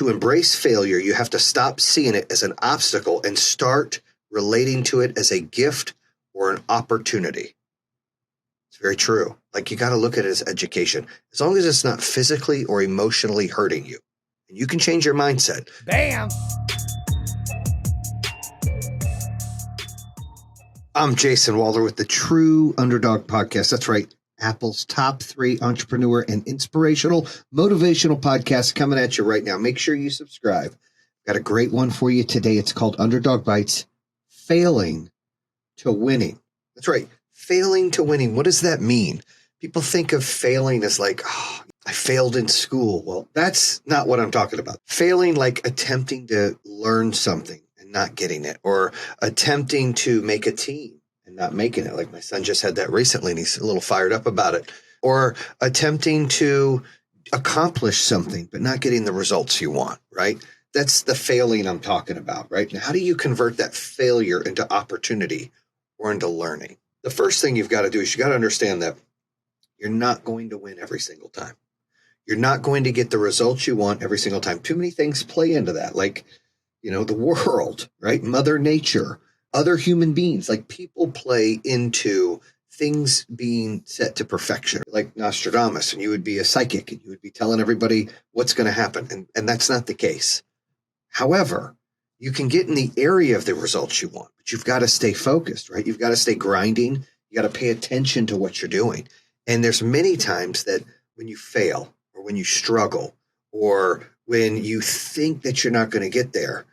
To embrace failure, you have to stop seeing it as an obstacle and start relating to it as a gift or an opportunity. It's very true. Like, you got to look at it as education. As long as it's not physically or emotionally hurting you, and you can change your mindset. Bam! I'm Jayson Walter with the True Underdog Podcast. That's right. Apple's top 3 entrepreneur and inspirational, motivational podcasts coming at you right now. Make sure you subscribe. Got a great one for you today. It's called Underdog Bites, Failing to Winning. That's right. Failing to winning. What does that mean? People think of failing as like, oh, I failed in school. Well, that's not what I'm talking about. Failing like attempting to learn something and not getting it, or attempting to make a team and not making it. Like my son just had that recently and he's a little fired up about it. Or attempting to accomplish something but not getting the results you want, right? That's the failing I'm talking about, right? And how do you convert that failure into opportunity or into learning? The first thing you've got to do is you got to understand that you're not going to win every single time. You're not going to get the results you want every single time. Too many things play into that, like, the world, right? Mother Nature, other human beings, like people play into things being set to perfection, like Nostradamus, and you would be a psychic and you would be telling everybody what's going to happen. And that's not the case. However, you can get in the area of the results you want, but you've got to stay focused, right? You've got to stay grinding. You got to pay attention to what you're doing. And there's many times that when you fail or when you struggle or when you think that you're not going to get there,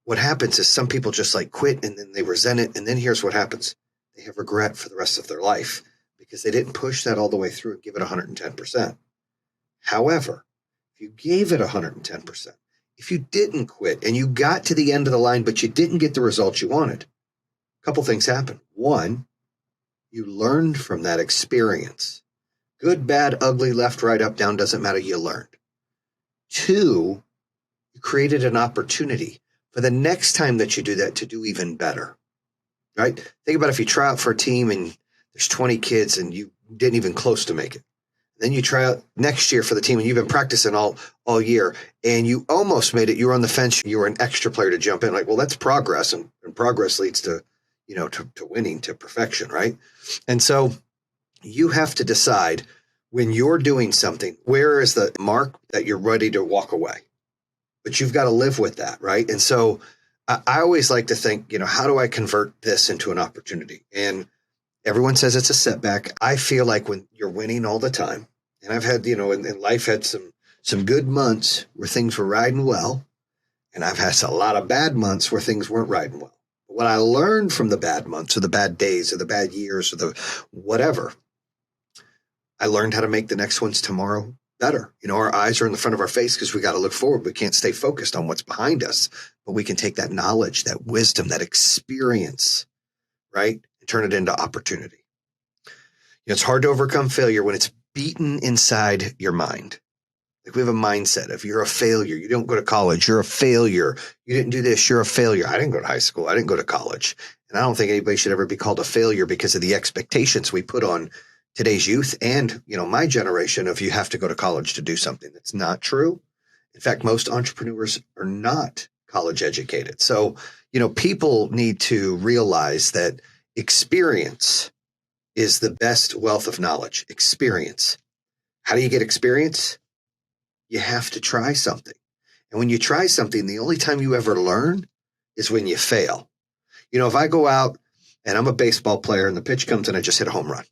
what happens is some people just like quit and then they resent it. And then here's what happens. They have regret for the rest of their life because they didn't push that all the way through and give it 110%. However, if you gave it 110%, if you didn't quit and you got to the end of the line, but you didn't get the results you wanted, a couple things happen. One, you learned from that experience. Good, bad, ugly, left, right, up, down, doesn't matter. You learned. Two, you created an opportunity for the next time that you do that to do even better, right? Think about if you try out for a team and there's 20 kids and you didn't even close to make it. Then you try out next year for the team and you've been practicing all year and you almost made it. You were on the fence. You were an extra player to jump in. Like, well, that's progress, and progress leads to, to winning, to perfection, right? And so you have to decide when you're doing something, where is the mark that you're ready to walk away? But you've got to live with that, right? And so I always like to think, how do I convert this into an opportunity? And everyone says it's a setback. I feel like when you're winning all the time, and I've had, in life had some good months where things were riding well, and I've had a lot of bad months where things weren't riding well. But what I learned from the bad months or the bad days or the bad years or the whatever, I learned how to make the next ones tomorrow better. Our eyes are in the front of our face because we got to look forward. We can't stay focused on what's behind us, but we can take that knowledge, that wisdom, that experience, right, and turn it into opportunity. It's hard to overcome failure when it's beaten inside your mind. Like, we have a mindset of you're a failure. You don't go to college. You're a failure. You didn't do this. You're a failure. I didn't go to high school. I didn't go to college. And I don't think anybody should ever be called a failure because of the expectations we put on today's youth and, my generation of you have to go to college to do something. That's not true. In fact, most entrepreneurs are not college educated. So, people need to realize that experience is the best wealth of knowledge. Experience. How do you get experience? You have to try something. And when you try something, the only time you ever learn is when you fail. If I go out and I'm a baseball player and the pitch comes and I just hit a home run.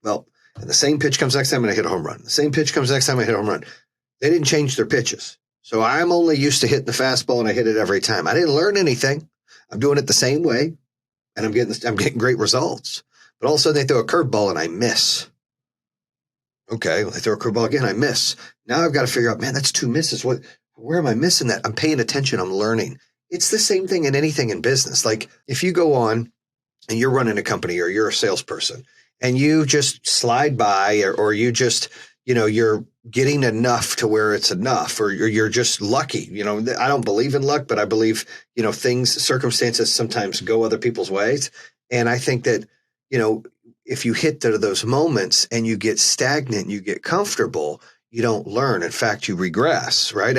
Well, and the same pitch comes next time and I hit a home run. The same pitch comes next time I hit a home run. They didn't change their pitches. So I'm only used to hitting the fastball and I hit it every time. I didn't learn anything. I'm doing it the same way and I'm getting great results. But all of a sudden they throw a curveball and I miss. Okay, well, they throw a curveball again, I miss. Now I've got to figure out, man, that's 2 misses. Where am I missing that? I'm paying attention. I'm learning. It's the same thing in anything in business. Like if you go on and you're running a company or you're a salesperson and you just slide by or you just, you're getting enough to where it's enough or you're just lucky. I don't believe in luck, but I believe, circumstances sometimes go other people's ways. And I think that, if you hit those moments and you get stagnant, you get comfortable, you don't learn. In fact, you regress, right?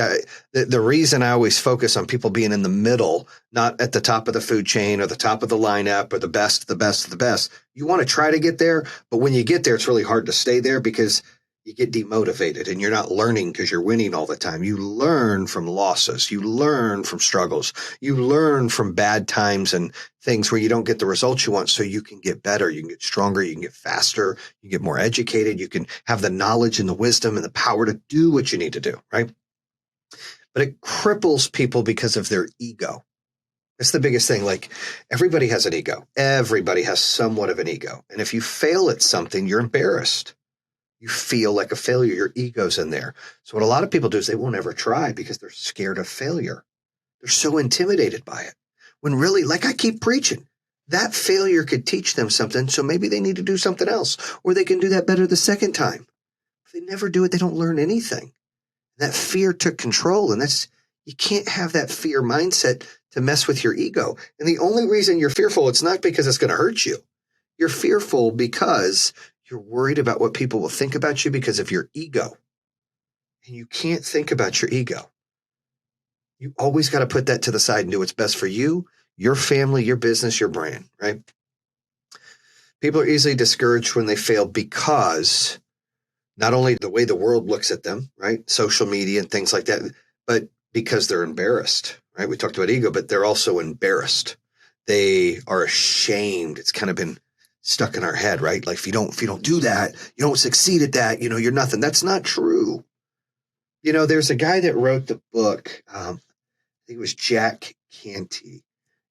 The reason I always focus on people being in the middle, not at the top of the food chain or the top of the lineup or the best, you want to try to get there. But when you get there, it's really hard to stay there because you get demotivated and you're not learning because you're winning all the time. You learn from losses. You learn from struggles. You learn from bad times and things where you don't get the results you want, so you can get better. You can get stronger. You can get faster. You get more educated. You can have the knowledge and the wisdom and the power to do what you need to do, right? But it cripples people because of their ego. That's the biggest thing. Like, everybody has an ego. Everybody has somewhat of an ego. And if you fail at something, you're embarrassed. You feel like a failure. Your ego's in there. So what a lot of people do is they won't ever try because they're scared of failure. They're so intimidated by it. When really, like I keep preaching, that failure could teach them something. So maybe they need to do something else, or they can do that better the second time. If they never do it, they don't learn anything. That fear took control. And you can't have that fear mindset to mess with your ego. And the only reason you're fearful, it's not because it's going to hurt you. You're fearful because you're worried about what people will think about you because of your ego. And you can't think about your ego. You always got to put that to the side and do what's best for you, your family, your business, your brand, right? People are easily discouraged when they fail because not only the way the world looks at them, right? Social media and things like that, but because they're embarrassed, right? We talked about ego, but they're also embarrassed. They are ashamed. It's kind of been stuck in our head, right? Like, if you don't do that, you don't succeed at that, you're nothing. That's not true. There's a guy that wrote the book. I think it was Jack Canty.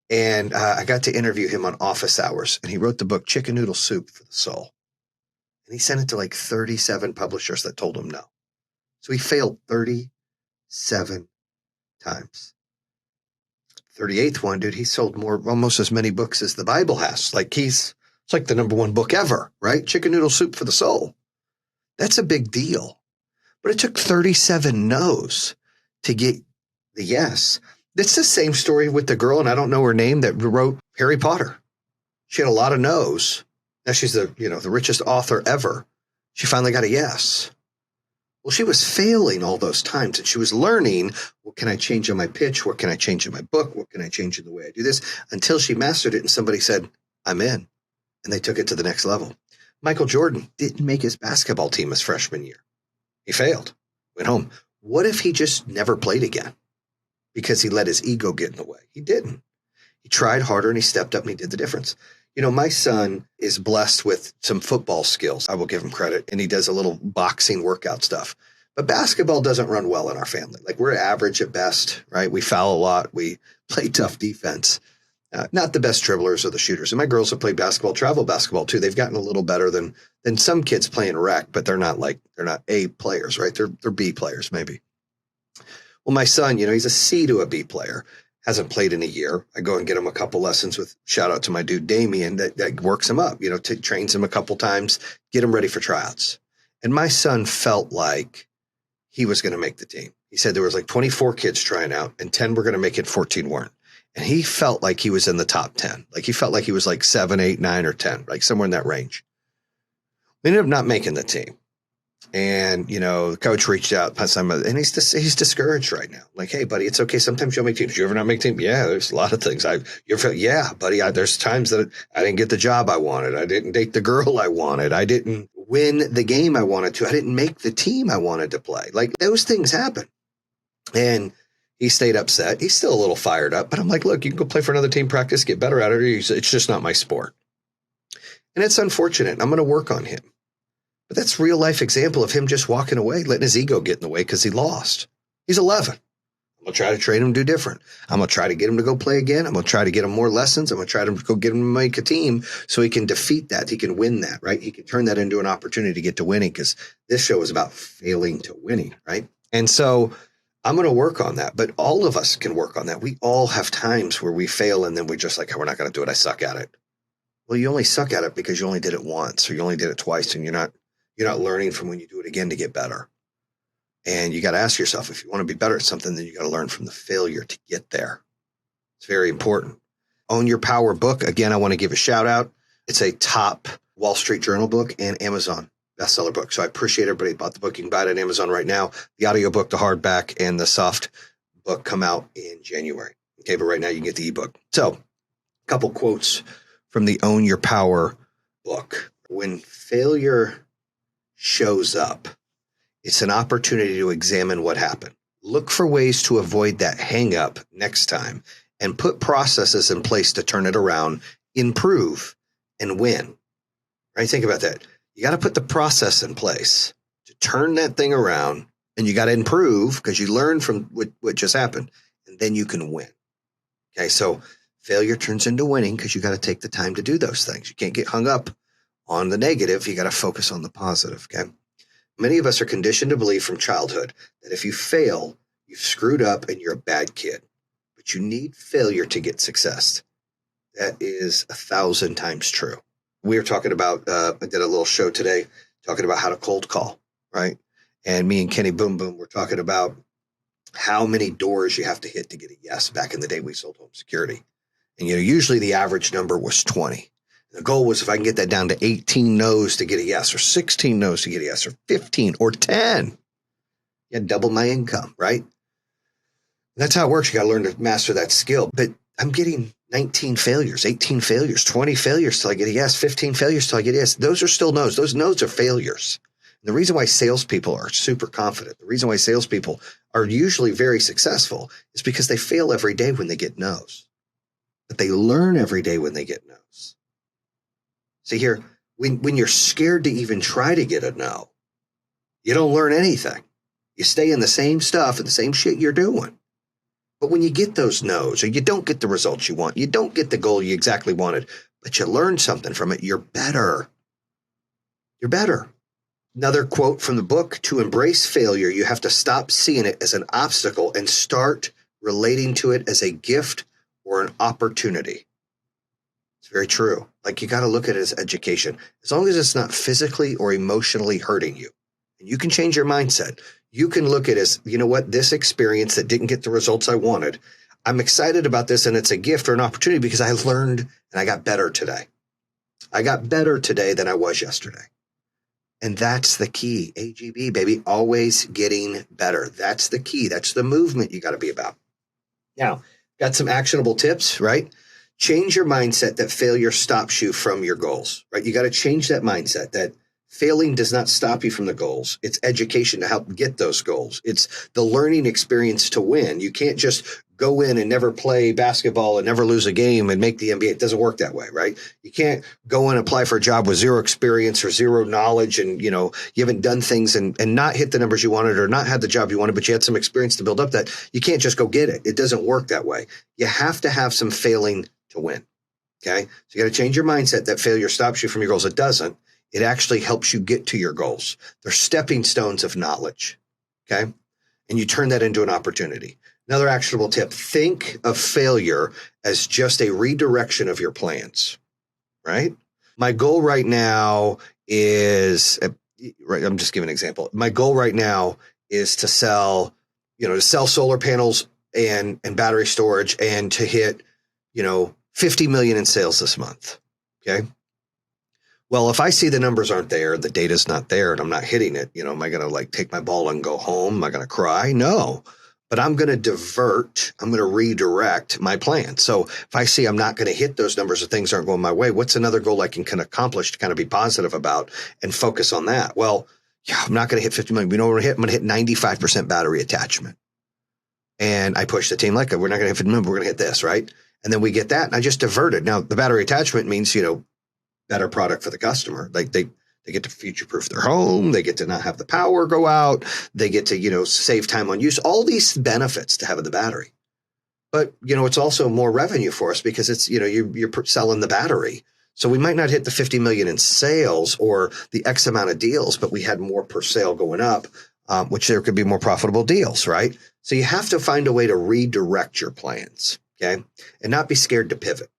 And I got to interview him on office hours, and he wrote the book Chicken Noodle Soup for the Soul. And he sent it to like 37 publishers that told him no. So he failed 37 times. 38th one, dude, he sold almost as many books as the Bible has. It's like the number one book ever, right? Chicken Noodle Soup for the Soul. That's a big deal. But it took 37 no's to get the yes. It's the same story with the girl, and I don't know her name, that wrote Harry Potter. She had a lot of no's. Now she's the richest author ever. She finally got a yes. Well, she was failing all those times, and she was learning, what can I change in my pitch? What can I change in my book? What can I change in the way I do this? Until she mastered it, and somebody said, I'm in. And they took it to the next level. Michael Jordan didn't make his basketball team his freshman year. He failed, went home. What if he just never played again because he let his ego get in the way? He didn't. He tried harder, and he stepped up, and he did the difference. My son is blessed with some football skills. I will give him credit. And he does a little boxing workout stuff. But basketball doesn't run well in our family. Like, we're average at best, right? We foul a lot. We play tough defense. Not the best dribblers or the shooters. And my girls have played basketball, travel basketball too. They've gotten a little better than some kids playing rec, but they're not A players, right? They're B players maybe. Well, my son, he's a C to a B player. Hasn't played in a year. I go and get him a couple lessons with, shout out to my dude Damien, that works him up, trains him a couple times, get him ready for tryouts. And my son felt like he was going to make the team. He said there was like 24 kids trying out, and 10 were going to make it, 14 weren't. And he felt like he was in the top 10. Like, he felt like he was like 7, 8, 9, or 10, like somewhere in that range. We ended up not making the team. And, the coach reached out, and he's discouraged right now. Like, hey, buddy, it's okay. Sometimes you'll make teams. Did you ever not make team? Yeah, there's a lot of things. Yeah, buddy, there's times that I didn't get the job I wanted. I didn't date the girl I wanted. I didn't win the game I wanted to. I didn't make the team I wanted to play. Like, those things happen. And he stayed upset. He's still a little fired up. But I'm like, look, you can go play for another team, practice, get better at it. It's just not my sport. And it's unfortunate. I'm going to work on him. But that's real life example of him just walking away, letting his ego get in the way because he lost. He's 11. I'm going to try to train him to do different. I'm going to try to get him to go play again. I'm going to try to get him more lessons. I'm going to try to go get him to make a team so he can defeat that. He can win that, right? He can turn that into an opportunity to get to winning, because this show is about failing to winning, right? And so I'm going to work on that. But all of us can work on that. We all have times where we fail and then we're just like, oh, we're not going to do it. I suck at it. Well, you only suck at it because you only did it once, or you only did it twice, and you're not learning from when you do it again to get better. And you got to ask yourself, if you want to be better at something, then you got to learn from the failure to get there. It's very important. Own Your Power book. Again, I want to give a shout out. It's a top Wall Street Journal book and Amazon. bestseller book. So I appreciate everybody who bought the book. You can buy it on Amazon right now. The audiobook, the hardback, and the soft book come out in January. Okay, but right now you can get the ebook. So a couple quotes from the Own Your Power book. When failure shows up, it's an opportunity to examine what happened. Look for ways to avoid that hang up next time and put processes in place to turn it around, improve, and win. Right? Think about that. You got to put the process in place to turn that thing around, and you got to improve because you learn from what just happened, and then you can win. Okay, so failure turns into winning because you got to take the time to do those things. You can't get hung up on the negative. You got to focus on the positive. Okay. Many of us are conditioned to believe from childhood that if you fail, you've screwed up and you're a bad kid. But you need failure to get success. That is 1,000 times true. We were talking about, I did a little show today talking about how to cold call, right? And me and Kenny Boom Boom were talking about how many doors you have to hit to get a yes. Back in the day, we sold home security. And, usually the average number was 20. The goal was if I can get that down to 18 no's to get a yes, or 16 no's to get a yes, or 15 or 10, you double my income, right? That's how it works. You got to learn to master that skill. But I'm getting 19 failures, 18 failures, 20 failures till I get a yes, 15 failures till I get a yes. Those are still no's. Those no's are failures. And the reason why salespeople are super confident, the reason why salespeople are usually very successful is because they fail every day when they get no's. But they learn every day when they get no's. See here, when you're scared to even try to get a no, you don't learn anything. You stay in the same stuff and the same shit you're doing. But when you get those no's, or you don't get the results you want, you don't get the goal you exactly wanted, but you learn something from it, you're better. You're better. Another quote from the book: to embrace failure, you have to stop seeing it as an obstacle and start relating to it as a gift or an opportunity. It's very true. Like, you got to look at it as education. As long as it's not physically or emotionally hurting you, and you can change your mindset. You can look at it as, you know what, this experience that didn't get the results I wanted, I'm excited about this, and it's a gift or an opportunity because I learned and I got better today. I got better today than I was yesterday. And that's the key. AGB, baby, always getting better. That's the key. That's the movement you got to be about. Now, got some actionable tips, right? Change your mindset that failure stops you from your goals, right? You got to change that mindset that failing does not stop you from the goals. It's education to help get those goals. It's the learning experience to win. You can't just go in and never play basketball and never lose a game and make the NBA. It doesn't work that way, right? You can't go in and apply for a job with zero experience or zero knowledge, and you haven't done things and not hit the numbers you wanted or not had the job you wanted, but you had some experience to build up that. You can't just go get it. It doesn't work that way. You have to have some failing to win. Okay. So you got to change your mindset that failure stops you from your goals. It doesn't. It actually helps you get to your goals. They're stepping stones of knowledge. Okay. And you turn that into an opportunity. Another actionable tip: think of failure as just a redirection of your plans, right? My goal right now is, right, I'm just giving an example. My goal right now is to sell solar panels and battery storage, and to hit, 50 million in sales this month. Okay. Well, if I see the numbers aren't there, the data's not there, and I'm not hitting it, am I going to take my ball and go home? Am I going to cry? No, but I'm going to redirect my plan. So if I see I'm not going to hit those numbers or things aren't going my way, what's another goal I can accomplish to kind of be positive about and focus on that? Well, I'm not going to hit 50 million. We know what I'm going to hit 95% battery attachment. And I push the team we're not going to hit 50 million, we're going to hit this, right? And then we get that, and I just diverted. Now, the battery attachment means, better product for the customer. Like they get to future-proof their home. They get to not have the power go out. They get to, save time on use. All these benefits to having the battery. But, it's also more revenue for us because it's, you're selling the battery. So we might not hit the 50 million in sales or the X amount of deals, but we had more per sale going up, which there could be more profitable deals, right? So you have to find a way to redirect your plans, okay? And not be scared to pivot.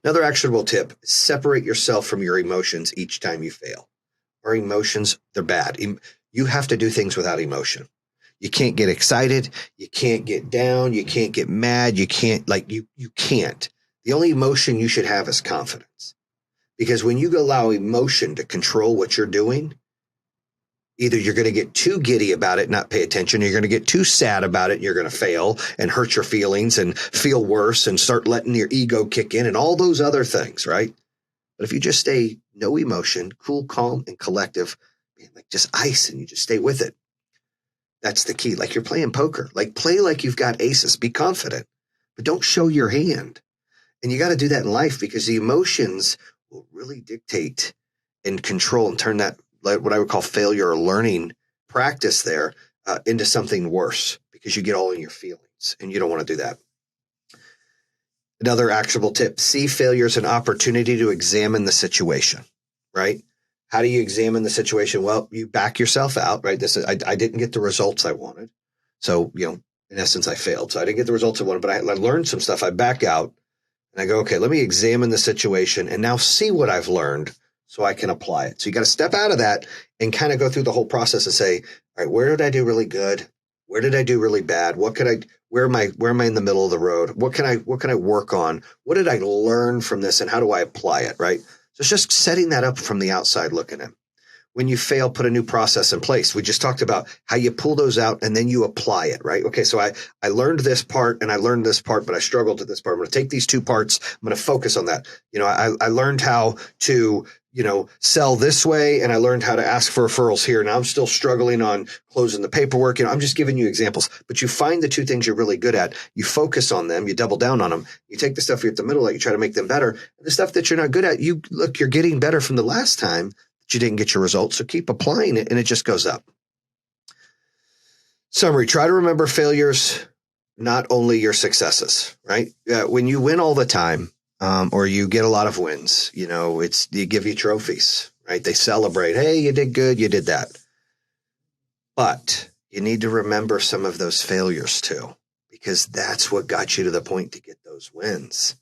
Another actionable tip: separate yourself from your emotions each time you fail. Our emotions, they're bad. You have to do things without emotion. You can't get excited. You can't get down. You can't get mad. You can't, you can't. The only emotion you should have is confidence, Because when you allow emotion to control what you're doing, either you're going to get too giddy about it, not pay attention, or you're going to get too sad about it, and you're going to fail and hurt your feelings and feel worse and start letting your ego kick in and all those other things, right? But if you just stay no emotion, cool, calm, and collective, like just ice, and you just stay with it, that's the key. Like you're playing poker. Like play like you've got aces. Be confident, but don't show your hand. And you got to do that in life, because the emotions will really dictate and control and turn that, like what I would call failure or learning practice there, into something worse, because you get all in your feelings, and you don't want to do that. Another actionable tip: see failure as an opportunity to examine the situation, right? How do you examine the situation? Well, you back yourself out, right? I didn't get the results I wanted. So, in essence, I failed. So I didn't get the results I wanted, but I learned some stuff. I back out and I go, okay, let me examine the situation and now see what I've learned so I can apply it. So you got to step out of that and kind of go through the whole process and say, all right, where did I do really good? Where did I do really bad? Where am I in the middle of the road? What can I work on? What did I learn from this, and how do I apply it, right? So it's just setting that up from the outside looking in. When you fail, put a new process in place. We just talked about how you pull those out and then you apply it, right? Okay, so I learned this part and I learned this part, but I struggled at this part. I'm going to take these two parts. I'm going to focus on that. I learned how to, sell this way, and I learned how to ask for referrals here. Now I'm still struggling on closing the paperwork. I'm just giving you examples, but you find the two things you're really good at. You focus on them. You double down on them. You take the stuff you're at the middle, you try to make them better. And the stuff that you're not good at, you're getting better from the last time you didn't get your results. So keep applying it, and it just goes up. Summary: try to remember failures, not only your successes, right? When you win all the time, or you get a lot of wins, they give you trophies, right? They celebrate. Hey, you did good. You did that. But you need to remember some of those failures too, because that's what got you to the point to get those wins,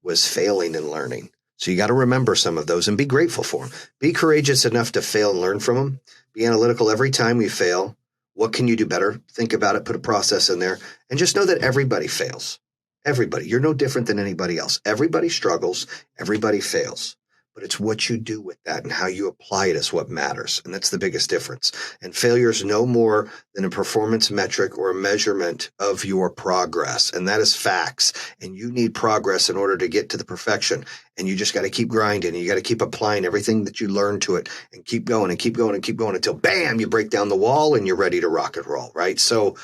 was failing and learning. So you got to remember some of those and be grateful for them. Be courageous enough to fail and learn from them. Be analytical every time you fail. What can you do better? Think about it, put a process in there, and just know that everybody fails. Everybody. You're no different than anybody else. Everybody struggles. Everybody fails. But it's what you do with that and how you apply it is what matters. And that's the biggest difference. And failure is no more than a performance metric or a measurement of your progress. And that is facts. And you need progress in order to get to the perfection. And you just got to keep grinding. And you got to keep applying everything that you learn to it, and keep going and keep going and keep going until bam, you break down the wall and you're ready to rock and roll, right? So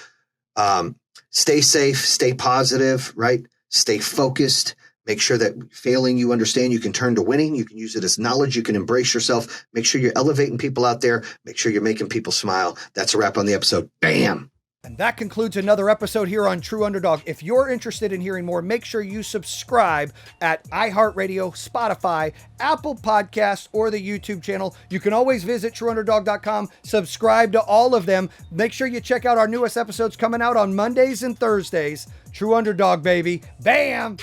stay safe, stay positive, right? Stay focused. Make sure that failing, you understand you can turn to winning. You can use it as knowledge. You can embrace yourself. Make sure you're elevating people out there. Make sure you're making people smile. That's a wrap on the episode. Bam! And that concludes another episode here on True Underdog. If you're interested in hearing more, make sure you subscribe at iHeartRadio, Spotify, Apple Podcasts, or the YouTube channel. You can always visit TrueUnderdog.com, subscribe to all of them. Make sure you check out our newest episodes coming out on Mondays and Thursdays. True Underdog, baby. Bam!